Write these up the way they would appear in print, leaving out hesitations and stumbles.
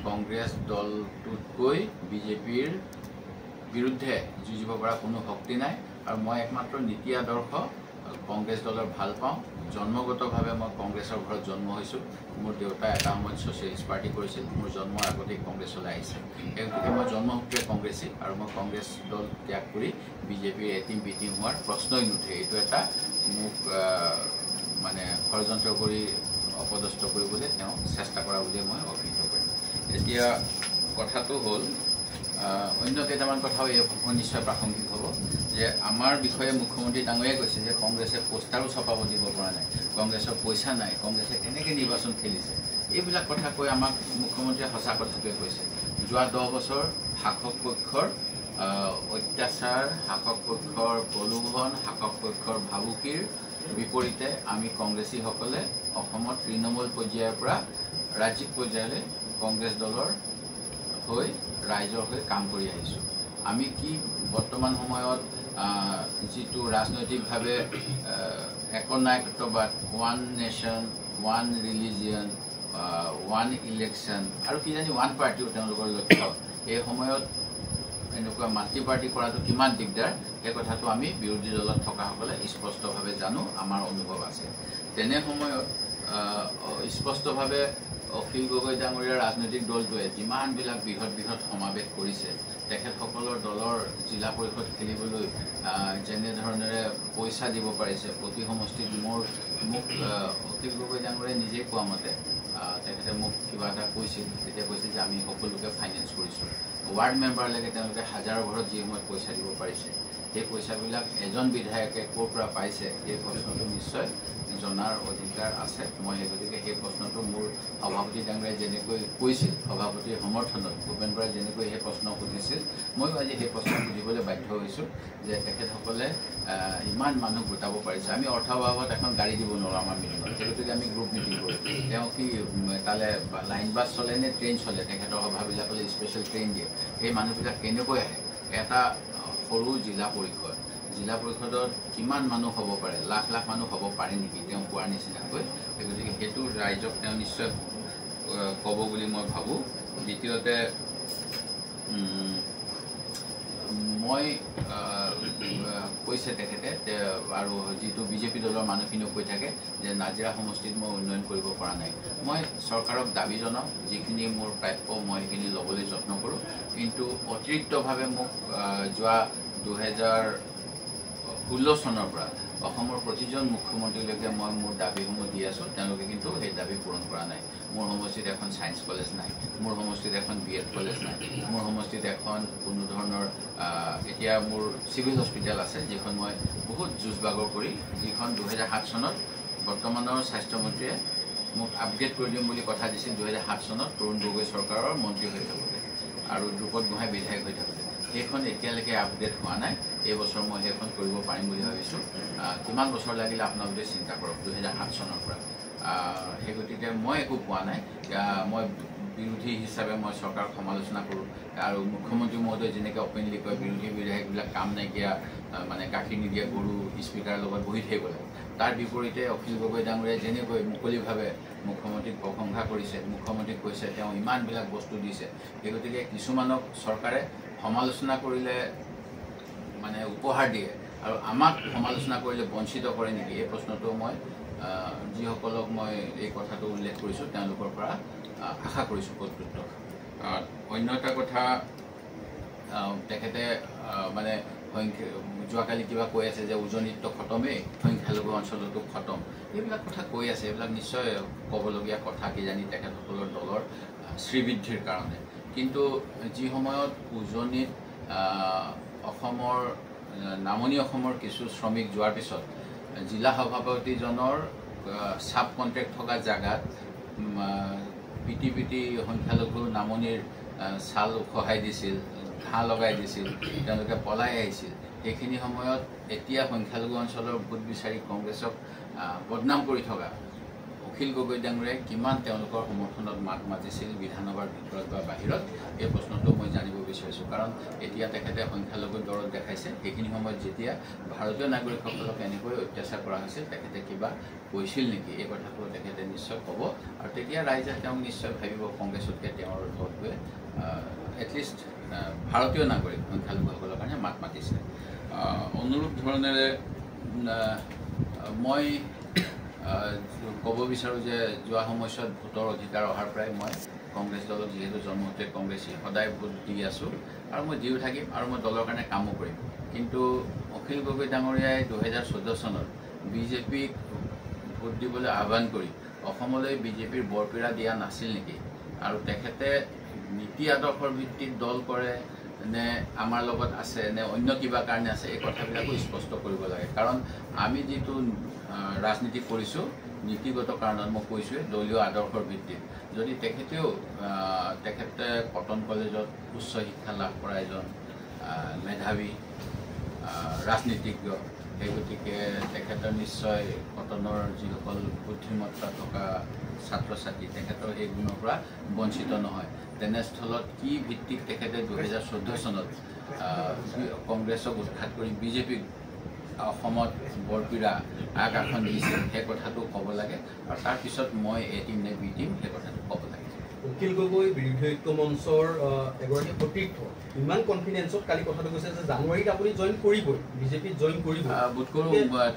কংগ্ৰেছ দলটোতকৈ বিজেপিৰ বিৰুদ্ধে যুঁজিব পৰা কোনো শক্তি নাই আৰু মই একমাত্ৰ নীতি আদৰ্শ কংগ্ৰেছ দলৰ ভাল পাওঁ। জন্মগতভাৱে মই কংগ্ৰেছৰ ঘৰত জন্ম হৈছোঁ। মোৰ দেউতা এটা সময়ত ছ'চিয়েলিষ্ট পাৰ্টি কৰিছিল। মোৰ জন্মৰ আগতেই কংগ্ৰেছলৈ আহিছে। সেই গতিকে মই জন্মসূত্ৰে কংগ্ৰেছী আৰু মই কংগ্ৰেছ দল ত্যাগ কৰি বিজেপিৰ এটিম বিটিম হোৱাৰ প্ৰশ্নই নুঠে। এইটো এটা মোক মানে ষড়যন্ত্ৰ কৰি অপদস্থ কৰিবলৈ তেওঁ চেষ্টা কৰা বুলি মই অভিহিত কৰিম। এতিয়া কথাটো হ'ল অন্য কেইটামান কথাও এই নিশ্চয় প্ৰাসংগিক হ'ব যে আমাৰ বিষয়ে মুখ্যমন্ত্ৰী ডাঙৰীয়াই কৈছে যে কংগ্ৰেছে পোষ্টাৰো ছপাব দিব পৰা নাই, কংগ্ৰেছৰ পইচা নাই, কংগ্ৰেছে কেনেকৈ নিৰ্বাচন খেলিছে। এইবিলাক কথা কৈ আমাক মুখ্যমন্ত্ৰীয়ে সঁচা কথাটোৱে কৈছে। যোৱা 10 বছৰ শাসক পক্ষৰ অত্যাচাৰ, শাসক পক্ষৰ প্ৰলোভন, শাসক পক্ষৰ ভাবুকিৰ বিপৰীতে আমি কংগ্ৰেছীসকলে অসমত তৃণমূল পৰ্যায়ৰ পৰা ৰাজ্যিক পৰ্যায়লৈ কংগ্ৰেছ দলৰ হৈ ৰাইজৰ হৈ কাম কৰি আহিছোঁ। আমি কি বৰ্তমান সময়ত যিটো ৰাজনৈতিকভাৱে একনায়কত্ববাদ, one nation, one religion, one election আৰু কিজানি ওৱান পাৰ্টিও তেওঁলোকৰ লক্ষ্য, এই সময়ত এনেকুৱা মাল্টি পাৰ্টি কৰাটো কিমান দিগদাৰ সেই কথাটো আমি বিৰোধী দলত থকাসকলে স্পষ্টভাৱে জানো, আমাৰ অনুভৱ আছে। তেনে সময়ত স্পষ্টভাৱে অখিল গগৈ ডাঙৰীয়াৰ ৰাজনৈতিক দলটোৱে যিমানবিলাক বৃহৎ বৃহৎ সমাৱেশ কৰিছে, তেখেতসকলৰ দলৰ জিলা পৰিষদ খেলিবলৈ যেনেধৰণেৰে পইচা দিব পাৰিছে, প্ৰতি সমষ্টিত মোক অখিল গগৈ ডাঙৰীয়াই নিজেই কোৱা মতে তেখেতে মোক কিবা এটা কৈছিল, তেতিয়া কৈছিল যে আমি সকলোকে ফাইনেন্স কৰিছোঁ। ৱাৰ্ড মেম্বাৰলৈকে তেওঁলোকে হাজাৰৰ ঘৰত যি সময়ত পইচা দিব পাৰিছে, সেই পইচাবিলাক এজন বিধায়কে ক'ৰ পৰা পাইছে সেই প্ৰশ্নটো নিশ্চয় জনাৰ অধিকাৰ আছে। মই সেই গতিকে সেই প্ৰশ্নটো মোৰ সভাপতি ডাঙৰীয়াই যেনেকৈ কৈছিল, সভাপতিৰ সমৰ্থনত ভূপেন বৰাই যেনেকৈ সেই প্ৰশ্ন সুধিছিল, ময়ো আজি সেই প্ৰশ্ন সুধিবলৈ বাধ্য হৈছোঁ যে তেখেতসকলে ইমান মানুহ গোটাব পাৰিছে। আমি অৰ্থভাৱত এখন গাড়ী দিব নোৱাৰোঁ আমাৰ মিটিঙত, সেই গতিকে আমি গ্ৰুপ মিটিং কৰোঁ। তেওঁ কি তালৈ লাইন বাছ চলে নে ট্ৰেইন চলে, তেখেতৰ সভাবিলাকলৈ স্পেচিয়েল ট্ৰেইন দিয়ে। সেই মানুহবিলাক কেনেকৈ আহে? এটা সৰু জিলা পৰিষদত কিমান মানুহ হ'ব পাৰে, লাখ লাখ মানুহ হ'ব পাৰে নেকি তেওঁ কোৱাৰ নিচিনাকৈ। সেই গতিকে সেইটো ৰাইজক তেওঁ নিশ্চয় ক'ব বুলি মই ভাবোঁ। দ্বিতীয়তে মই কৈছে তেখেতে আৰু যিটো বিজেপি দলৰ মানুহখিনিও কৈ থাকে যে নাজিৰা সমষ্টিত মই উন্নয়ন কৰিব পৰা নাই। মই চৰকাৰক দাবী জনাওঁ, যিখিনি মোৰ প্ৰাপ্য মই সেইখিনি ল'বলৈ যত্ন কৰোঁ, কিন্তু অতিৰিক্তভাৱে মোক যোৱা 2016 চনৰ পৰা অসমৰ প্ৰতিজন মুখ্যমন্ত্ৰীলৈকে মই মোৰ দাবীসমূহ দি আছোঁ, তেওঁলোকে কিন্তু সেই দাবী পূৰণ কৰা নাই। মোৰ সমষ্টিত এখন ছায়েন্স কলেজ নাই, মোৰ সমষ্টিত এখন BEd কলেজ নাই, মোৰ সমষ্টিত এখন কোনো ধৰণৰ এতিয়া মোৰ চিভিল হস্পিটেল আছে, যিখন মই বহুত যুঁজ বাগৰ কৰি, যিখন 2007 চনত বৰ্তমানৰ স্বাস্থ্যমন্ত্ৰীয়ে মোক আপগ্ৰেড কৰি দিম বুলি কথা দিছিল 2007 চনত তৰুণ গগৈ চৰকাৰৰ মন্ত্ৰী হৈ থাকোঁতে আৰু দ্ৰুপদ গোহাঁই বিধায়ক হৈ থাকোঁতে। সেইখন এতিয়ালৈকে আপগ্ৰেড হোৱা নাই। এই বছৰ মই সেইখন কৰিব পাৰিম বুলি ভাবিছোঁ। কিমান বছৰ লাগিলে আপোনালোকে চিন্তা কৰক, 2007 চনৰ পৰা। সেই গতিকে মই একো পোৱা নাই। মই বিৰোধী হিচাপে মই চৰকাৰক সমালোচনা কৰোঁ আৰু মুখ্যমন্ত্ৰী মহোদয় যেনেকৈ অপেনলি কয় বিৰোধী বিধায়কবিলাক কাম নাইকিয়া, মানে গাখীৰ নিদিয়া গৰু স্পীকাৰৰ লগত বহি থাকিব লাগে। তাৰ বিপৰীতে অখিল গগৈ ডাঙৰীয়াই যেনেকৈ মুকলিভাৱে মুখ্যমন্ত্ৰীক প্ৰশংসা কৰিছে, মুখ্যমন্ত্ৰীক কৈছে তেওঁ ইমানবিলাক বস্তু দিছে। সেই গতিকে কিছুমানক চৰকাৰে সমালোচনা কৰিলে মানে উপহাৰ দিয়ে আৰু আমাক সমালোচনা কৰিলে বঞ্চিত কৰে নেকি, এই প্ৰশ্নটো মই যিসকলক মই এই কথাটো উল্লেখ কৰিছোঁ তেওঁলোকৰ পৰা আশা কৰিছোঁ কৰ্তৃত্ব। অন্য এটা কথা, তেখেতে মানে যোৱাকালি কিবা কৈ আছে যে উজনিতটো খতমেই, সংখ্যালঘু অঞ্চলতো খতম, এইবিলাক কথা কৈ আছে। এইবিলাক নিশ্চয় ক'বলগীয়া কথা, কিজানি তেখেতসকলৰ দলৰ শ্ৰীবৃদ্ধিৰ কাৰণে। কিন্তু যি সময়ত উজনিত অসমৰ নামনি অসমৰ কিছু শ্ৰমিক যোৱাৰ পিছত জিলা সভাপতিজনৰ চাব কণ্ট্ৰেক্ট থকা জেগাত পিটি সংখ্যালঘু নামনিৰ ছাল উখহাই দিছিল, ঘাঁহ লগাই দিছিল, তেওঁলোকে পলাই আহিছিল। সেইখিনি সময়ত এতিয়া সংখ্যালঘু অঞ্চলৰ ভোট বিচাৰি কংগ্ৰেছক বদনাম কৰি থকা অখিল গগৈ ডাঙৰীয়াই কিমান তেওঁলোকৰ সমৰ্থনত মাত মাতিছিল বিধানসভাৰ ভিতৰত বা বাহিৰত, এই প্ৰশ্নটো মই জানিব বিচাৰিছোঁ। কাৰণ এতিয়া তেখেতে সংখ্যালঘুৰ দৰত দেখাইছে, সেইখিনি সময়ত যেতিয়া ভাৰতীয় নাগৰিকসকলক এনেকৈ অত্যাচাৰ কৰা হৈছিল তেখেতে কিবা কৈছিল নেকি, এই কথাটো তেখেতে নিশ্চয় ক'ব আৰু তেতিয়া ৰাইজে তেওঁক নিশ্চয় ভাবিব কংগ্ৰেছতকৈ তেওঁৰ দলটোৱে এটলিষ্ট ভাৰতীয় নাগৰিক সংখ্যালঘুসকলৰ কাৰণে মাত মাতিছে। অনুৰূপ ধৰণেৰে মই ক'ব বিচাৰোঁ যে যোৱা সময়ছোৱাত ভোটৰ অধিকাৰ অহাৰ পৰাই মই কংগ্ৰেছ দলক যিহেতু জন্মতে কংগ্ৰেছী সদায় ভোট দি আছোঁ আৰু মই দিও থাকিম আৰু মই দলৰ কাৰণে কামো কৰিম। কিন্তু অখিল গগৈ ডাঙৰীয়াই 2014 চনত বিজেপিক ভোট দিবলৈ আহ্বান কৰি অসমলৈ বিজেপিৰ বৰপীৰা দিয়া নাছিল নেকি? আৰু তেখেতে নীতি আদৰ্শৰ ভিত্তিত দল কৰে নে আমাৰ লগত আছে নে অন্য কিবা কাৰণে আছে, এই কথাবিলাকো স্পষ্ট কৰিব লাগে। কাৰণ আমি যিটো ৰাজনীতি কৰিছোঁ নীতিগত কাৰণত মই কৈছোঁৱে, দলীয় আদৰ্শৰ ভিত্তিত। যদি তেখেতে কটন কলেজত উচ্চ শিক্ষা লাভ কৰা এজন মেধাৱী ৰাজনীতিজ্ঞ, সেই গতিকে তেখেতৰ নিশ্চয় কটনৰ যিসকল বুদ্ধিমত্তা থকা ছাত্ৰ ছাত্ৰী তেখেতৰ সেই গুণৰ পৰা বঞ্চিত নহয়। তেনেস্থলত কি ভিত্তিত তেখেতে 2014 চনত কংগ্ৰেছক উৎখাত কৰি বিজেপিক অসমত বৰপীৰা আগশাখন দিছে, সেই কথাটো ক'ব লাগে। আৰু তাৰপিছত মই এ টিম নে বি টিম সেই কথাটো ক'ব লাগে। অখিল গগৈ বিৰোধী ঐক্য মঞ্চৰ এগৰাকী সতীৰ্থ ইমান কনফিডেন্সত কালি কথাটো কৈছে যে জানুৱাৰীত আপুনি জইন কৰিবই, বিজেপিত জইন কৰিব। বোধ কৰোঁ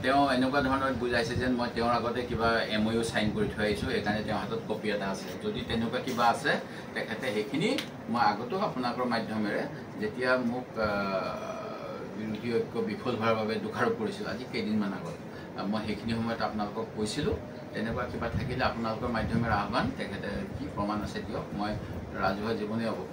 তেওঁ এনেকুৱা ধৰণৰ বুজাইছে যেন মই তেওঁৰ আগতে কিবা MOU চাইন কৰি থৈ আহিছোঁ, সেইকাৰণে তেওঁৰ হাতত কপি এটা আছে। যদি তেনেকুৱা কিবা আছে তেখেতে সেইখিনি মই আগতো আপোনালোকৰ মাধ্যমেৰে যেতিয়া মোক বিৰোধী ঐক্য বিফল হোৱাৰ বাবে দোষাৰোপ কৰিছিল আজি কেইদিনমান আগত, মই সেইখিনি সময়ত আপোনালোকক কৈছিলোঁ। তেনেকুৱা কিবা থাকিলে আপোনালোকৰ মাধ্যমেৰে আহ্বান, তেখেতে কি প্ৰমাণ আছে দিয়ক, মই ৰাজহুৱা জীৱনেই অৱগত।